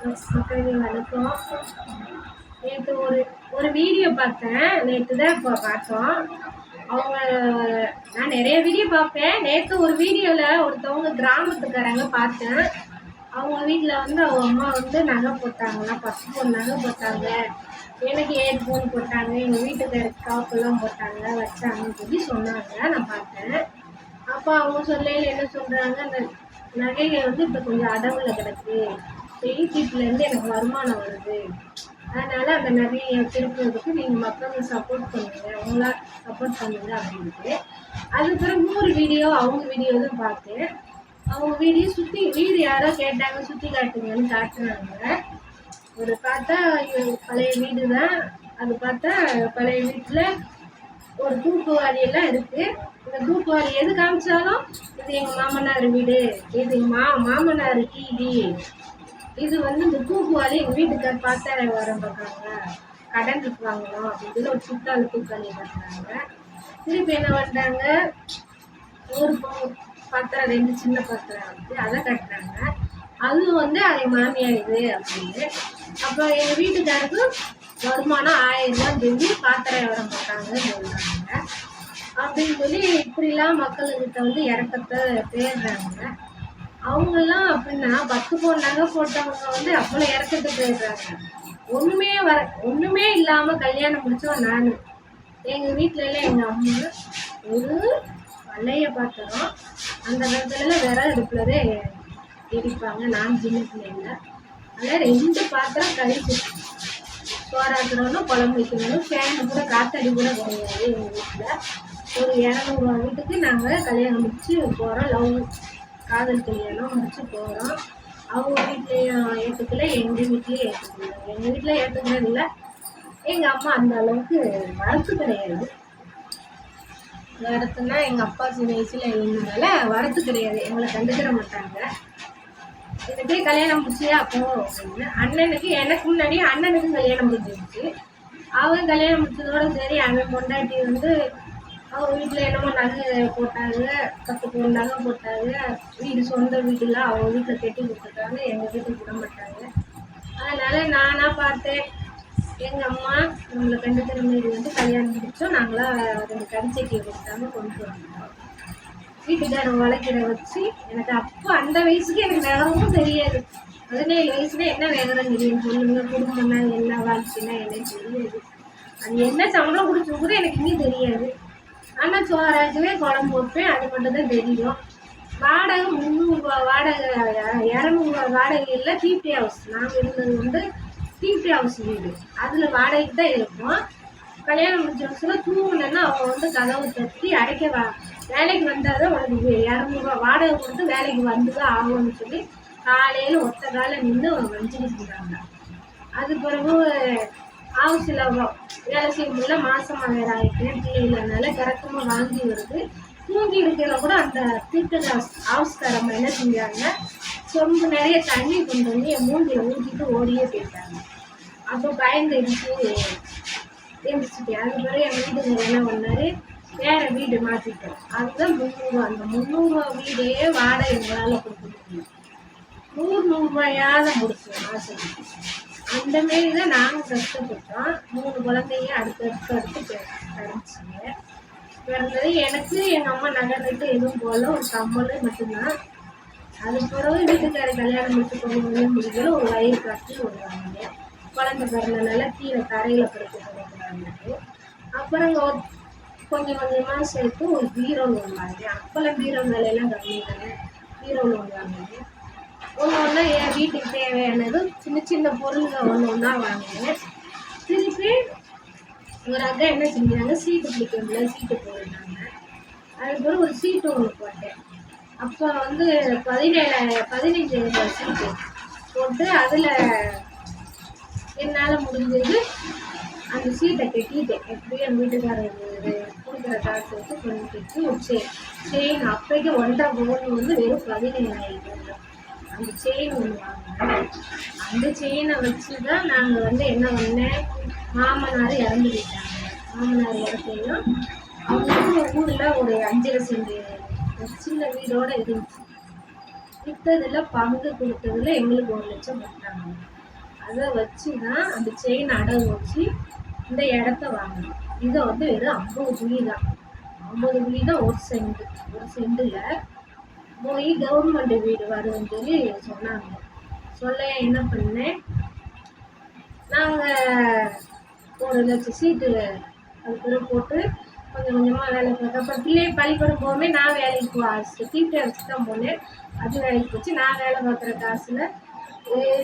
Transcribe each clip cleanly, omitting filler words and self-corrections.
வணக்கம். நேற்று ஒரு ஒரு வீடியோ பார்த்தேன். நேற்று தான் இப்போ பார்த்தோம். அவங்க நான் நிறைய வீடியோ பார்ப்பேன். நேற்று ஒரு வீடியோவில் ஒருத்தவங்க கிராமத்துக்காரங்க பார்த்தேன். அவங்க வீட்டில் வந்து அவங்க அம்மா வந்து நகை போட்டாங்களா, 10 பவுன் நகை போட்டாங்க, எனக்கு 7 பவுன் போட்டாங்க, எங்கள் வீட்டுக்காரருக்கு காப்பெல்லாம் போட்டாங்க வச்சாங்கன்னு சொல்லி சொன்னாங்க. நான் பார்த்தேன். அப்போ அவங்க சொல்லையில் என்ன சொல்கிறாங்க, அந்த நகைகள் வந்து இப்போ கொஞ்சம் அடவில் கிடக்கு, செய்தியிலேருந்து எனக்கு வருமானம் வருது, அதனால் அந்த நகையை திருப்புறதுக்கு நீங்கள் மக்களுக்கு சப்போர்ட் பண்ணுங்க, அவங்களா சப்போர்ட் பண்ணுங்க அப்படின்ட்டு. அதுக்கப்புறம் ஒரு வீடியோ அவங்க வீடியோ தான் பார்த்தேன். அவங்க வீடியோ சுற்றி வீடு யாரோ கேட்டாங்க, சுற்றி காட்டுங்கன்னு காட்டுனாங்க. ஒரு பார்த்தா பழைய வீடு தான். அது பார்த்தா பழைய வீட்டில் ஒரு தூக்குவாரியெல்லாம் இருக்குது. இந்த தூக்குவாரி எது காமிச்சாலும் இது எங்கள் மாமனார் வீடு, இது மாமனார் டிவி, இது வந்து இந்த தூக்குவாரி எங்கள் வீட்டுக்கார் பார்த்தா வர பார்க்குறாங்க, கடன் வாங்கணும் அப்படின்னு சொல்லி ஒரு சுத்தாள் தூக்காளி கட்டுறாங்க. திருப்பி என்ன பண்ணுறாங்க, ஒரு பாத்திரம் 2 சின்ன பாத்திரம் வந்து அதை கட்டுறாங்க. அதுவும் வந்து அது மாமியார் இது அப்படின்னு. அப்புறம் எங்கள் வீட்டுக்காருக்கு வருமானம் 1000 ரூபான்னு சொல்லி பாத்திரம் வியாபாரம் போட்டாங்கன்னு சொல்கிறாங்க. அப்படின்னு சொல்லி இப்படிலாம் மக்கள்கிட்ட வந்து இறக்கத்தை தேடுறாங்க. அவங்கெல்லாம் அப்படின்னா 10 பவுன் நகை போட்டவங்க வந்து அவ்வளோ இறக்கத்தை தேடுறாங்க. ஒன்றுமே இல்லாமல் கல்யாணம் முடிச்சோம். நான் எங்கள் வீட்டிலலாம் எங்கள் அம்மா ஒரு பழைய பாத்திரம், அந்த காலத்துலலாம் விறகு அடுப்புலதே எரிப்பாங்க. நான் சின்ன பிள்ளைங்க அதில் 2 பாத்திரம் கழிச்சு சோறாக்கணும்னா குழம்பு வைக்கணும். ஃபேனு கூட காத்தடி கூட கிடையாது எங்கள் வீட்டில். ஒரு 200 ரூபா வீட்டுக்கு நாங்கள் கல்யாணம் முடிச்சு போகிறோம். லவ் காதல் கல்யாணம் முடிச்சு போகிறோம். அவங்க வீட்லேயும் ஏற்றுக்கல, எங்கள் வீட்லேயும் ஏற்றுக்கல. எங்கள் வீட்டில் ஏற்றுக்கிறது இல்லை. எங்கள் அம்மா அந்த அளவுக்கு வரத்து கிடையாது. வரத்துனா எங்கள் அப்பா சின்ன வயசில் இருந்ததால வரத்து கிடையாது, எங்களை கண்டுக்கிற மாட்டாங்க. எனக்கு கல்யாணம் முடிச்சியா அப்போ அப்படின்னு. அண்ணனுக்கு எனக்கு முன்னாடி அண்ணனுக்கு கல்யாணம் முடிஞ்சிருச்சு. அவன் கல்யாணம் முடிச்சதோட சரி, அவன் பொண்டாட்டி வந்து அவங்க வீட்டில் என்னமோ நகை போட்டாங்க, 10 பவுன் நகை போட்டாங்க. வீடு சொந்த வீட்டில் அவங்க வீட்டில் கட்டி கொடுத்துட்டாங்க, எங்கள் வீட்டுக்கு விட மாட்டாங்க. அதனால் நானாக பார்த்தேன், எங்கள் அம்மா நம்மளை கண்டுக்கிற மாரி வந்து கல்யாணம் முடித்தோம். நாங்களாம் 2 கரிச்சட்டியை கொடுத்தாங்க, கொண்டு வந்தோம். வீட்டுக்காரன் வளைக்கிற வச்சு. எனக்கு அப்போ அந்த வயசுக்கு எனக்கு விவரமும் தெரியாது. 17 வயசுல என்ன விவரம் தெரியும் சொல்லுங்க. குடும்பம்னா என்ன, வாழ்க்கைன்னா என்னன்னு தெரியாது. அது என்ன சம்பளம் கொடுத்து கூட எனக்கு இன்னும் தெரியாது. ஆனால் சோறாச்சுவே குழம்பு வைப்பேன், அது மட்டும் தான் தெரியும். வாடகை 300 ரூபா வாடகை, 200 ரூபா வாடகை இல்லை. டிபி ஹவுஸ் நாங்கள் இருந்தது வந்து டிபி ஹவுஸ் வீடு, அதில் வாடகைக்கு தான் இருக்கும். கல்யாணம் முடிச்ச வருஷம் தூங்குனேன்னா அவங்க வந்து கதவை தட்டி அடைக்க வேலைக்கு வந்தால் தான் உனக்கு 200 ரூபா வாடகை கொடுத்து வேலைக்கு வந்து தான் ஆகும்னு சொல்லி காலையில் ஒத்த காலம் நின்று வஞ்சிட்டு இருந்தாங்க. அது பிறகு ஹவுஸில் வேலை செய்ய முடியல, மாசமாக வேற ஆகிட்டேன், பிள்ளைங்களனால கரெக்டமாக வாங்கி வருது. தூங்கி இருக்கிறத கூட அந்த தீர்த்த ஹவுஸ்காரம்மா என்ன செஞ்சாங்க, சொம்பு நிறைய தண்ணி கொண்டு வந்து என் மூஞ்சில் ஊற்றிட்டு ஓடியே போயிட்டாங்க. அப்போ பயந்து எழுந்திரிச்சிட்டேன். அது பிறகு என் வீட்டுக்கு என்ன பண்ணாரு, வேற வீடு மாற்றிட்டோம். அதுதான் 300 ரூபா. அந்த 300 ரூபா வீடே வாடகை எங்களால் கொடுக்க முடியும். 100 ரூபாயாவது முடிச்சோம் மாதத்துக்கு. அந்த மாரி தான் நாங்கள் கஷ்டப்பட்டோம். 3 குழந்தைங்க அடுத்தடுத்து கிடச்சிங்க. பிறந்தது எனக்கு எங்கள் அம்மா நகை ரேட்டு எதுவும் போல, ஒரு கம்மல் மட்டும்தான். அது பிறகு வீட்டுக்கார கல்யாணம் முடிச்சு கொண்டு முடிக்கல, ஒரு வயிறு காட்டி வருவாங்க. குழந்தை பிறந்தனால கீழே தரையில் படுத்து கொடுக்குறாங்க. அப்புறம் கொஞ்சம் கொஞ்சமாக சேர்த்து ஒரு பீரோல் வாங்க. அப்போல்லாம் பீரோ வேலையெல்லாம் கம்மி தானே, பீரோல் வாங்க. ஒன்று என் வீட்டுக்கு தேவையானது சின்ன சின்ன பொருள்கள் ஒன்றா வாங்கினேன். திருப்பி ஒரு அக்கா என்ன செஞ்சாங்க, சீட்டு பிடிக்கிறதுல சீட்டு போடுறாங்க. அதுக்கப்புறம் ஒரு சீட்டு ஒன்று போட்டேன். அப்போ வந்து 15 சீட்டு போட்டு அதில் என்னால் முடிஞ்சது அந்த சீட்டை கட்டிட்டேன். எப்படியும் என் வீட்டுக்காரர் கொடுக்குற காசு வச்சு கொஞ்சம் கட்டி ஒரு செயின் அப்போக்கு 1.5 பவுன் வந்து வெறும் 17,000. அந்த செயின் ஒன்று வாங்கினேன். அந்த செயினை வச்சு தான் நாங்கள் வந்து என்ன பண்ணேன், மாமனார் இறந்து போயிட்டாங்க. மாமனார் இறக்கையும் அவங்களுக்கு ஊரில் ஒரு 5 சென்ட் ஒரு சின்ன வீடோடு இருந்துச்சு. விற்றதுல பங்கு கொடுத்ததுல எங்களுக்கு 1 லட்சம் கொடுத்தாங்க. அதை வச்சு தான் அந்த செயின் அடகு வச்சு இந்த இடத்த வாங்கணும். இதை வந்து வெறும் 50 குழி தான், 50 குழி தான் ஒரு சென்டில் போய் கவர்மெண்ட் வீடு வரும்னு சொல்லி சொன்னாங்க. சொல்ல என்ன பண்ணேன், நாங்கள் 1 லட்சம் சீட்டு அது பிறகு போட்டு கொஞ்சம் கொஞ்சமாக வேலை பார்த்தேன். அப்புறம் பிள்ளையை பள்ளிக்கூடம் போகவே நான் வேலைக்கு சீட்டை வச்சு தான் போனேன். அது வேலைக்கு போச்சு. நான் வேலை பார்க்குற காசில்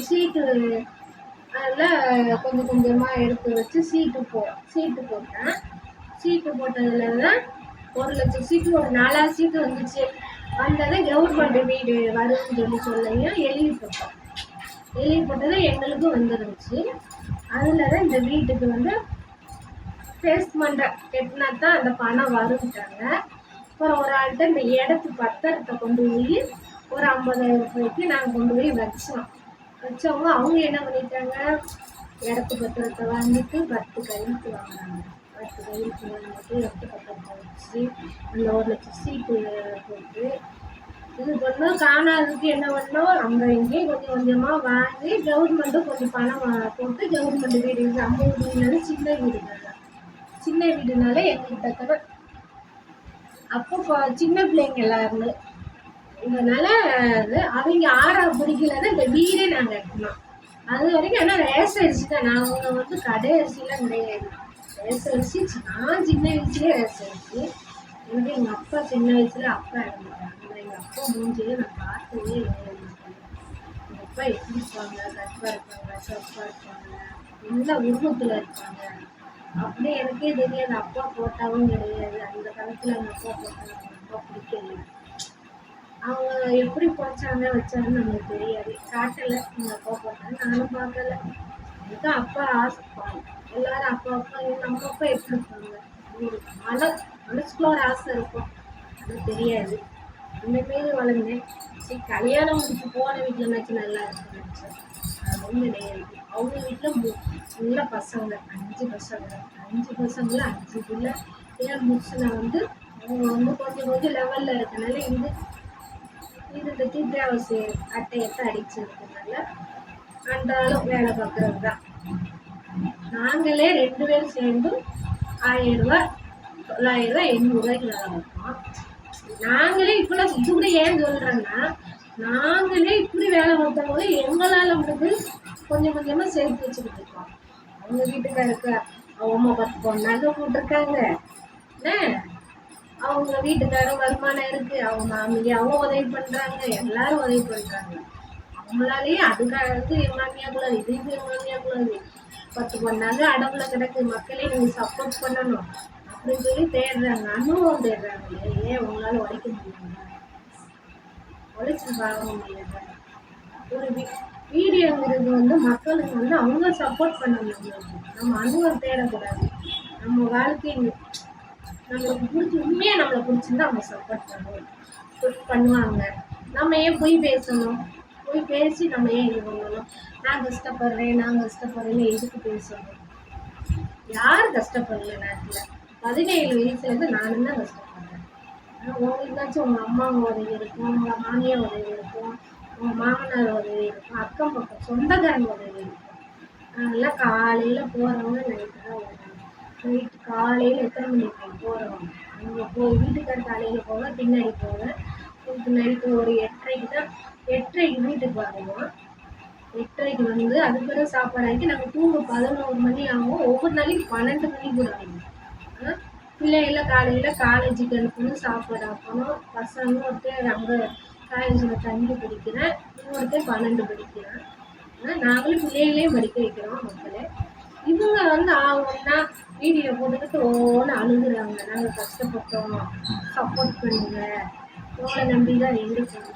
சீட்டு அதில் கொஞ்சம் கொஞ்சமாக எடுத்து வச்சு சீட்டு போட்டேன். சீட்டு போட்டதில் தான் 1 லட்சம் சீட்டு ஒரு 4 சீட்டு வந்துச்சு. வந்ததை கவர்மெண்ட் வீடு வரும்னு சொல்லையும் எழுதி போட்டது எங்களுக்கும் வந்துருந்துச்சு. அதில் தான் இந்த வீட்டுக்கு வந்து பேஸ்மெண்ட்டை கட்டினா தான் அந்த பணம் வரும்ட்டாங்க. அப்புறம் ஒரு ஆள்கிட்ட இந்த இடத்து பத்திரத்தை கொண்டு போய் ஒரு 50,000 ரூபாய்க்கு நாங்கள் கொண்டு போய் வச்சவங்க அவங்க என்ன பண்ணிட்டாங்க, இடத்து பத்திரத்தை வாங்கிட்டு 10 கையெழுத்து வாங்கினாங்க. 10 கையெழுத்து வாங்கிட்டு இடத்து பத்திரத்தை வச்சு அந்த 1 லட்சம் சீட்டு போட்டு இது பண்ணோம். காணாததுக்கு என்ன பண்ணோம், அங்கே இங்கேயும் கொஞ்சம் கொஞ்சமாக வாங்கி கவர்மெண்ட்டும் கொஞ்சம் பணம் போட்டு கவர்மெண்ட் வீடு 50 வீடுனாலும் சின்ன வீடுனால எங்களுக்கு தக்கன அப்போ சின்ன பிள்ளைங்க எல்லாருமே இதனால அவங்க 6ஆவது பிடிக்கலன்னா இந்த வீடே நாங்கள் எடுக்கணும். அது வரைக்கும் ஆனால் ரேஸ் அரிசி தான். நாங்கள் வந்து கடை அரிசிலாம் கிடையாது, ரேஸ் அரிசி. நான் சின்ன வயசுலேயே ரேஸ் அரிசி. எனக்கு எங்கள் அப்பா சின்ன வயசுல அப்பா இறந்துட்டாங்க. எங்கள் அப்பா மூஞ்சிலே நான் பார்த்ததே கிடையாது. எங்கள் அப்பா எப்படி இருப்பாங்க, கஷ்டமாக இருப்பாங்க, சப்பாக இருப்பாங்க, நல்லா உருவத்தில் இருப்பாங்க. அப்படியே எனக்கே தெரியாது. அப்பா போட்டாவும் கிடையாது. அந்த காலத்தில் எங்கள் அப்பா போட்டாங்க, அப்பா பிடிக்கல. அவங்க எப்படி போச்சாங்க வச்சாங்கன்னு நம்மளுக்கு தெரியாது. காட்டலை எங்கள் அப்பா போட்டாங்க, நானும் பார்க்கல. எனக்கு அப்பா ஆசைப்பாங்க எல்லாரும். அப்பா நம்ம அப்பா எப்படி இருப்பாங்க, மனசுக்குள்ள ஒரு ஆசை இருக்கும், அது தெரியாது. அந்த மாரி வளர்ந்தேன். சரி கல்யாணம் முடிச்சு போன வீட்டில் மேட்ச் நல்லா இருக்குன்னு நினச்சேன். அது ஒன்றும் கிடையாது. அவங்க வீட்டில் நல்ல பசங்க 5 பசங்க 5 பிள்ளை. ஏன் முடிச்சுனா வந்து அவங்க வந்து கொஞ்சம் கொஞ்சம் லெவலில் இருக்கனால இது இந்த தீட்டாவசி அட்டையத்தை அடிச்சிருக்கனால அந்த அளவு வேலை பார்க்குறது தான். நாங்களே 2 பேரும் சேர்ந்து 1000 ரூபா 900 ரூபா 800 ரூபாய்க்கு வேலை பார்ப்போம். நாங்களே இப்பெல்லாம் இது கூட ஏன் சொல்கிறேன்னா, நாங்களே இப்படி வேலை பார்த்தவங்க எங்களால் வந்து கொஞ்சம் கொஞ்சமாக சேர்த்து வச்சுக்கிட்டு இருக்கோம். அவங்க வீட்டுக்காருக்கு அவங்க 10 பொண்ணாக போட்டிருக்காங்க. அவங்க வீட்டுக்காரும் வருமானம் இருக்குது, அவங்க மாமியாவும் உதவி பண்ணுறாங்க, எல்லாரும் உதவி பண்ணுறாங்க. அவங்களாலேயே அதுக்காக என் மாமியாக்குள்ளாது இது என் மாமியாக்குள்ளாது 10 பொண்ணாக அடவுல கிடக்கு, மக்களே நீங்கள் சப்போர்ட் பண்ணணும் அப்படின்னு சொல்லி தேடுறாங்க. அனுபவம் தேடுறாங்க. ஏன் உங்களால் உழைக்க முடியாது, உழைச்சி பார்க்க முடியாது. ஒரு வீடியோங்கிறது வந்து மக்களுக்கு வந்து அவங்க சப்போர்ட் பண்ணணும். நம்ம அனுபவம் தேடக்கூடாது. நம்ம வாழ்க்கை நம்மளுக்கு பிடிச்சி உண்மையாக நம்மளை பிடிச்சிருந்தா அவங்க சப்போர்ட் பண்ணுவாங்க. நம்ம ஏன் போய் பேசணும், போய் பேசி நம்ம ஏன் இது பண்ணணும். நான் கஷ்டப்படுறேன்னு எதுக்கு பேசணும். யார் கஷ்டப்படல நாட்டில்? 17 வயசுலேருந்து நானும் தான் கஷ்டப்படுறேன். உங்களுக்காச்சும் உங்கள் அம்மாவும் உதவி இருக்கும், உங்கள் மாமியார் உதவி இருக்கும், உங்கள் மாமனார் உதவி இருக்கும், அக்கம் பக்கம் சொந்தக்காரங்க உதவி இருக்கும். அதெல்லாம் காலையில் போகிறவங்க நைட்டு தான் வருவாங்க. நைட்டு காலையில் எத்தனை மணிக்கு போகிறவங்க அங்கே போய் வீட்டுக்கார காலையில் போவேன், பின்னாடி போவேன். நைட்டு ஒரு 8:30க்கு தான் 8:30க்கு வீட்டுக்கு வருவோம். 8:30க்கு வந்து அது பிறகு சாப்பாடு ஆகிட்டு நாங்கள் தூங்க 11 மணி ஆகும். ஒவ்வொரு நாளைக்கு 12 மணி கூட ஆகும். பிள்ளைகளை காலேஜுக்கு அனுப்பணும், சாப்பாடு ஆக்கணும். பசங்க ஒருத்தர் அங்கே காலேஜில் தங்கி படிக்கிறேன், இன்னொருத்தர் 12 படிக்கிறேன். நாங்களும் பிள்ளைகளையும் படிக்க வைக்கிறோம் மக்களே. இவங்க வந்து ஒன்றா வீடியோ போட்டுக்கிட்டு ஒவ்வொன்று அழுகுறாங்க. நாங்கள் கஷ்டப்பட்டோம், சப்போர்ட் பண்ணுங்க, உங்களை நம்பி தான் இருக்கோம்.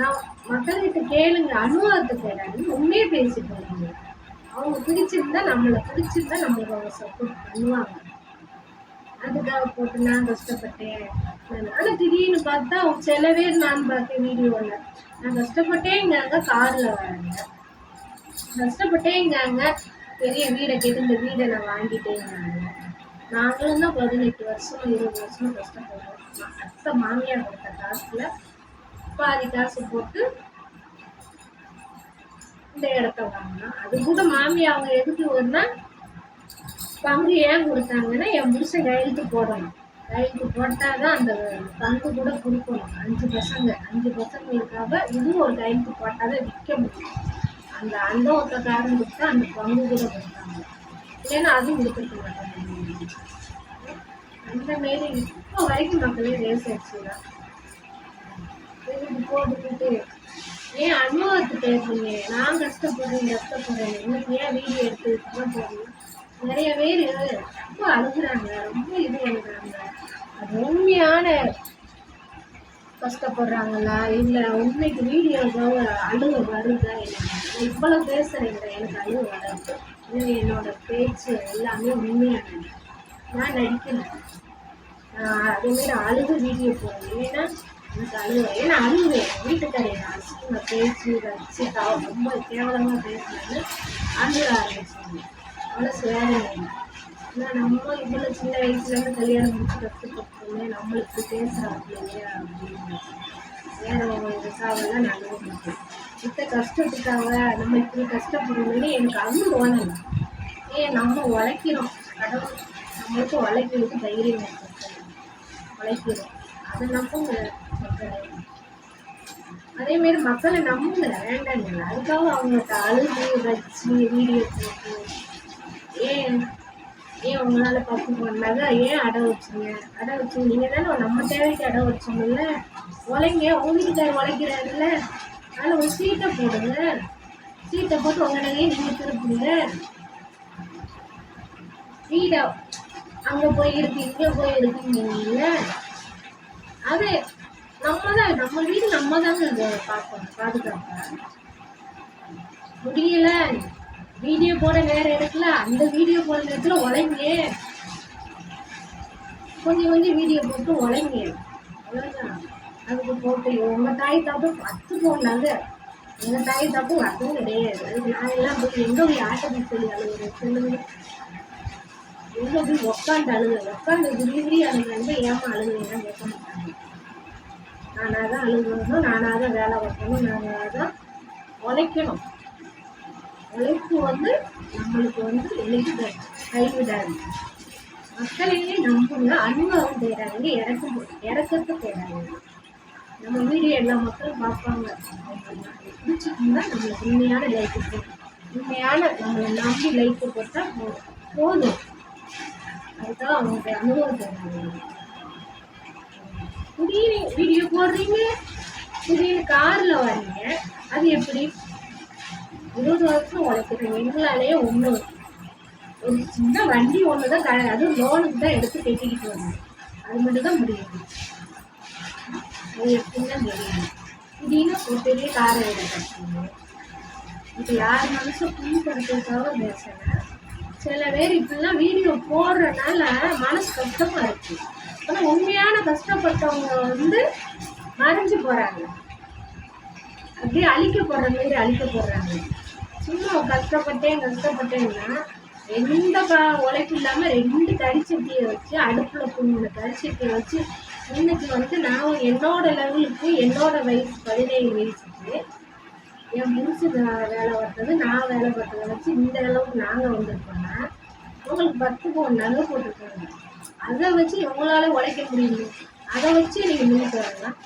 நான் மக்கள்கிட்ட கேளுங்க, அனுபவத்தை கேளாது, உண்மையே பேசி போகிறாங்க. அவங்க பிடிச்சிருந்தா நம்மளுக்கு அவங்க சப்போர்ட் பண்ணுவாங்க. அதுக்காக போட்டு நான் கஷ்டப்பட்டேன். ஆனால் திடீர்னு பார்த்தா சில பேர் நான் பார்த்தேன் வீடியோவில், நான் கஷ்டப்பட்டேங்காங்க, காரில் வராங்க, கஷ்டப்பட்டேங்காங்க, பெரிய வீடை கேட்டு இந்த வீடை நான் வாங்கிட்டேங்காங்க. நாங்களும் தான் 18 வருஷம் 20 வருஷம் கஷ்டப்படுறோம். அத்தை மாமியார் கொடுத்த காசில் பாதி காசு போட்டு இந்த இடத்த வாங்கினா அது கூட மாமி அவங்க எதுக்கு வரும்னா பங்கு ஏன் கொடுத்தாங்கன்னா என் புருஷன் கையெழுத்து போடணும். கையெழுத்து போட்டாதான் அந்த பங்கு கூட கொடுக்கணும். 5 பசங்களுக்காக இதுவும் ஒரு கையெழுத்து போட்டாதான் விற்க முடியும். அந்த ஒருத்த காரணம் கொடுத்தா அந்த பங்கு கூட கொடுத்தாங்க. இல்லைன்னா அதுவும் கொடுத்துருக்க மாட்டாங்க. அந்த மாரி இப்போ வரைக்கும் மக்களே ரேஸ் ஆச்சுதான் போட்டுக்கிட்டு ஏன் அனுபவத்தை பேசுறீங்க. நான் கஷ்டப்படுறேன் இன்னைக்கு ஏன் வீடியோ எடுத்துக்கிட்டு போகணும். நிறைய பேர் ரொம்ப அழுகுறாங்க, ரொம்ப இது பண்ணுறாங்க. அது உண்மையான கஷ்டப்படுறாங்களா இல்லை உண்மைக்கு வீடியோ அழுக வருதா இல்லை. இவ்வளோ பேசுகிறேங்க, எனக்கு அழுக வராது. இல்லை என்னோட பேச்சு எல்லாமே உண்மையானது. நான் நடிக்கிறேன். அதேமாரி அழுகு வீடியோ போடுறேன். ஏன்னா எனக்கு அழுவேன். ஏன்னா அழுவேன் வீட்டுக்காரையை அசிங்கமாக பேச்சு வச்சு ரொம்ப கேவலமாக பேசுனான்னு அழுக ஆரம்பிச்சாங்க. மனசு வேலை இல்லை. ஏன்னா நம்ம இவ்வளோ சின்ன வயசுலேருந்து கல்யாணம் முடிச்சு கற்றுக்கிட்டோமே நம்மளுக்கு பேசுகிறாங்க இல்லையா அப்படின்னு வேறவங்களுக்காகலாம் நல்லது முடியும். இத்த கஷ்டத்துக்காக நம்ம இப்படி கஷ்டப்படுறோம்னு எனக்கு அதுவும் தோணலை. ஏன் நம்ம உழைக்கிறோம், கடவுள் நம்மளுக்கு உழைக்கிறதுக்கு தைரியம் உழைக்கிறோம். அதை நம்புங்க மக்களை. அதேமாரி மக்களை நம்புங்க வேண்டாங்க. அதுக்காக அவங்கள்ட்ட அழுது வச்சு வீடியோ போட்டு ஏன் உங்களால் பப்பு பண்ணாங்க ஏன் அடை வச்சுங்க. நீங்கள் தானே நம்ம தேவைக்கு அடை வச்சோம்ல. உழைங்க, உங்க வீட்டுக்காரர் உழைக்கிறாருல்ல. அதில் ஒரு சீட்டை போடுங்க. சீட்டை போட்டு உங்க நகையை நீங்கள் திருப்புங்க. வீடை அங்கே போய் இருக்கு இங்கே போய் இருக்குங்க. அது நம்ம வீடு நம்ம தாங்க பார்க்கணும், பாதுகாப்பா. முடியல வீடியோ போட நேரம் எடுக்கல, அந்த வீடியோ போட நேரத்தில் உழைங்க. கொஞ்சம் வீடியோ போட்டு உழைங்க. அவ்வளோதான். அதுக்கு போட்டு உங்கள் தாய் தாப்பு 10 போனாங்க. எங்கள் தாய் தாப்பு அதுவும் கிடையாது. அதுக்கு நான் எல்லாம் போய் எங்கே போய் ஆட்டத்தை சொல்லி அழுகுறேன் சொல்லுங்க. எங்கே போய் உட்காந்து உட்காந்து விரிவிரி அழுகுறாங்க. ஏமா அழுகுறீங்கன்னா கேட்க மாட்டாங்க. நானாக தான் அழுகணும், நானாக தான் வேலை வைக்கணும், நானாக தான் உழைக்கணும். உழைப்பு நம்மளுக்கு எழுதி கைவிடாது. மக்களையே நம்புங்க, அனுபவம் செய்கிறாங்க, இறக்கத்தை செய்கிறாங்க. நம்ம வீடியோ எல்லா மக்களும் பார்ப்பாங்க. பிடிச்சிருந்தா நம்மளுக்கு உண்மையான லைக்கு போடும். உண்மையான நம்மளை நம்பி லைக்கு போட்டால் போதும். அதுக்காக அவங்களுடைய அனுபவம் செய்கிறாங்க. திடீர்னு வீடியோ போடுறீங்க, திடீர்னு காரில் வரீங்க. அது எப்படி? 20 வருஷம் உழைக்கிறேன். எங்களாலேயே ஒரு சின்ன வண்டி ஒன்று தான், அதுவும் லோனுக்கு தான் எடுத்து கட்டிக்கிட்டு வந்தேன். அது மட்டும் தான் முடியும். அது எப்படின்னு தான் தெரியும். திடீர்னு ஒரு பெரிய காரை எடுத்துருக்கீங்க. இப்போ யார் மனசை புண்படுத்துறதுக்காக பேசுகிறேன். சில பேர் இப்படிலாம் வீடியோ போடுறதுனால மனசு கஷ்டமாக இருக்குது. ஆனால் உண்மையான கஷ்டப்பட்டவங்க மறைஞ்சு போகிறாங்க. அப்படியே அழிக்கப்படுற மாரி அழிக்கப்படுறாங்க. சும்மா கஷ்டப்பட்டேன்னா எந்த உழைப்பு இல்லாமல் 2 கரிச்சட்டியை வச்சு அடுப்பில் புண்ணின கரிச்சட்டியை வச்சு இன்னைக்கு நான் என்னோட லெவலுக்கு என்னோட வயசு 17 வயசுக்கு என் புதுசு வேலை பார்த்தது நான் வேலை பார்த்ததை வச்சு இந்த அளவுக்கு நாங்கள் வந்திருக்கோம்னா உங்களுக்கு 10 பவுன் நகை போட்டிருக்காங்க. அதை வச்சு உங்களால் உழைக்க முடியும். அதை வச்சு நீங்கள் முன்னுக்கு வரலாம்.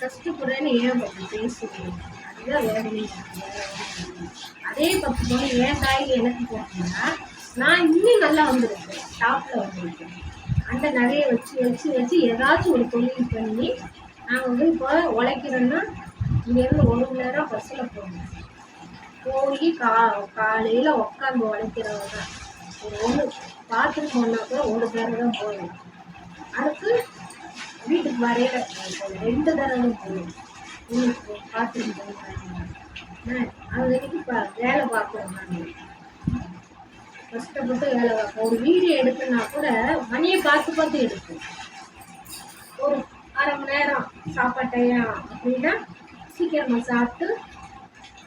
கஷ்டப்படுறேன்னு ஏன் பற்றி பேசுகிறீங்க? அதுதான் வேதனை. அதே 10 பவுன் என் தாய்க்கு எனக்கு போட்டீங்கன்னா நான் இன்னும் நல்லா வந்திருக்கேன், டாப்பில் வந்திருக்கேன். அந்த நகையை வச்சு ஏதாச்சும் ஒரு தொழில் பண்ணி நாங்கள் இப்போ உழைக்கிறோன்னா இங்கேருந்து 1 மணி நேரம் பஸ்ஸில் போகணும். போய் காலையில் உட்காந்து உழைக்கிறவங்க தான். ஒன்று பாத்ரூம் போனால் கூட 1 தடவை தான் போகணும். அடுத்து வீட்டுக்கு வரையில 2 தடவை போகணும். பாத்ரூம் போகிறாங்க. அது இப்போ வேலை பார்க்குறோம். நாங்கள் கஷ்டப்பட்டு வேலை பார்ப்போம். ஒரு வீடியோ எடுக்கணுன்னா கூட மணியை பார்த்து எடுப்போம். ஒரு 1/2 மணி நேரம் சாப்பாட்டையா அப்படின்னா சீக்கிரமாக சாப்பிட்டு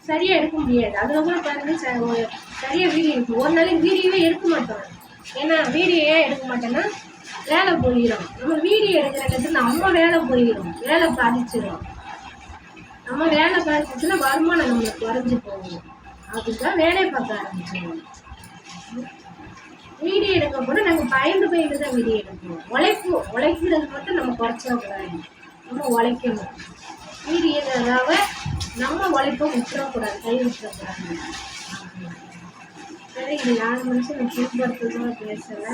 சரியாக எடுக்க முடியாது. அதில் கூட பாருங்க சரியாக வீடியோ இருக்கும். ஒரு நாளைக்கு வீடியோவே எடுக்க மாட்டோம். ஏன்னா வீடியோ ஏன் எடுக்க மாட்டேன்னா வேலை போயிடும். நம்ம வீடியோ எடுக்கிற இடத்துல நம்ம வேலை போயிடும், வேலை பாதிச்சிடும். நம்ம வேலை பாதிச்சுன்னா வருமானம் நம்மளுக்கு குறைஞ்சி போகும். அதுதான் வேலையை பார்க்க ஆரம்பிச்சிடுவோம். வீடியோ எடுக்க கூட நாங்கள் பயந்து தான் வீடியோ எடுப்போம். உழைக்கிறது மட்டும் நம்ம குறைச்சிடக்கூடாது. நம்ம உழைக்கணும். வீடியோக்காக நம்ம உழைப்ப விட்டுறக்கூடாது, கை விட்டுறக்கூடாது. சரி, இது யார் மனுஷன் புண்படுத்துறதும் பேசலை,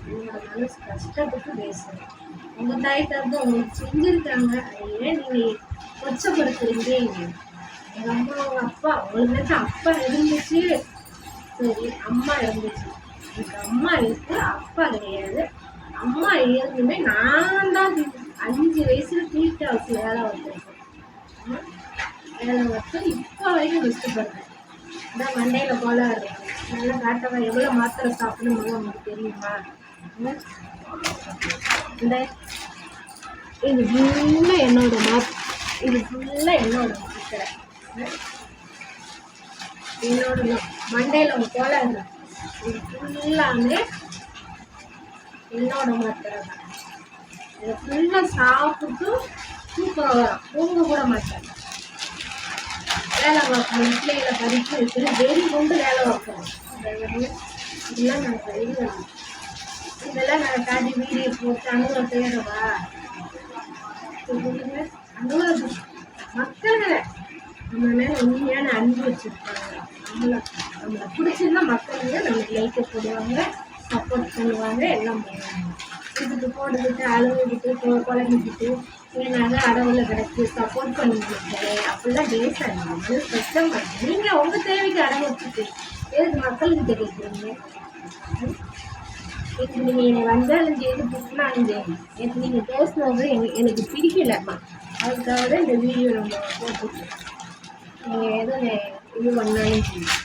உங்களோட மனசு கஷ்டப்பட்டு பேசுகிறேன். உங்கள் தாய் தந்து உங்களுக்கு செஞ்சுருக்காங்க, அதை ஏன் நீங்கள் கொச்சப்படுத்துறீங்க? எங்கள் அம்மா அவங்க அப்பா உங்களுக்கு அப்பா இருந்துச்சு, சரி அம்மா இருந்துச்சு. எனக்கு அம்மா இருக்கு, அப்பா கிடையாது. அம்மா இருந்துமே நான் தான் 5 வயசுல தீட்டு ஹவுஸில் வேலை வச்சுருக்கேன். வேலை வச்சு இப்போ வரைக்கும் கஷ்டப்படுறேன். இதான் மண்டையில் போல இருக்கும். நல்லா காட்டவா எவ்வளோ மாத்திரை சாப்பிடணும் உங்களுக்கு தெரியுமா? இந்த இது ஃபுல்லாக இது ஃபுல்லாக என்னோட மாத்திரை. என்னோட மண்டையில் போல இருக்கும். இது ஃபுல்லாமே என்னோட மாத்திரை தான். இதை ஃபுல்லாக சாப்பிட்டு தூக்கம் வரும், தூங்க கூட மாட்டேன். வேலை பார்க்கணும், பிள்ளைகளை படிக்க வைக்கணும், வெறி கொண்டு வேலை பார்க்கணும். இதெல்லாம் நாங்கள் வெளியிடணும். இதெல்லாம் நாங்கள் காட்டி வீடியோ போட்டு அனுபவம் தேடவா? அனுபவம் மக்கள்களை நம்ம மேலே உண்மையான அன்பு வச்சுருப்பாங்க. நம்மளை பிடிச்சிருந்தா மக்களுங்க நம்மளுக்கு லைக்கை போடுவாங்க, சப்போர்ட் பண்ணுவாங்க, எல்லாம் பண்ணுவாங்க. இதுக்கு போட்டுக்கிட்டு அழுதுகிட்டு குழம்பிக்கிட்டு ஏன்னாங்க அடவுல கிடக்கு சப்போர்ட் பண்ணிக்கிட்டு அப்படிலாம் பேசாங்க. அது கஷ்டம் பண்ணுங்க. நீங்கள் உங்கள் தேவைக்கு அடம் வச்சுட்டு எதுக்கு மக்கள்கிட்ட கேட்குறீங்க? நேற்று நீங்கள் என்னை வந்தாலும் செய்து புட்டினாலும் செய்யணும். நேற்று நீங்கள் பேசினது எனக்கு பிடிக்கலம்மா, அதுக்காக தான் இந்த வீடியோ நம்ம போட்டுருக்கோம். நீங்கள் எதுவும் இது பண்ணாலும் செய்யும்.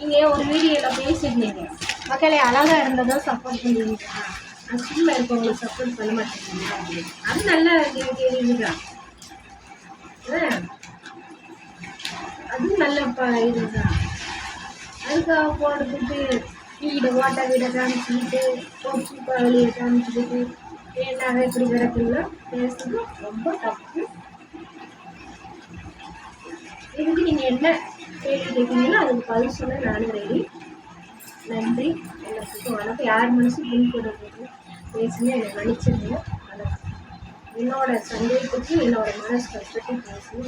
நீங்கள் ஒரு வீடியோவில் பேசியிருந்தீங்க, மக்களை அழகாக இருந்ததும் சப்போர்ட் பண்ணுவீங்களா, அசுமா இருக்கவங்களுக்கு சப்போர்ட் பண்ண மாட்டேங்கிறீங்களா அப்படின்னு. அது நல்லா கேள்விதான், அதுவும் நல்ல இதுதான். அதுக்காக போட்டுக்கிட்டு வீடை காமிச்சிக்கிட்டு சூப்பா வெளியே காமிச்சிக்கிட்டு ஏன்னாக இப்படி கிடக்குன்னா பேசுறது ரொம்ப தப்பு. இதுக்கு நீங்கள் என்ன கேள்வி கேட்குறீங்களோ அதுக்கு பதில் சொல்ல நானும் ரெடி. நன்றி. எல்லாத்துக்கும் வணக்கம். யார் மனசும் பின்படுறது பேசுங்க, என்னை மன்னிச்சிருங்க. வணக்கம். என்னோட சந்தேகத்துக்கு என்னோட மனசு கஷ்டத்தை பேசுங்க.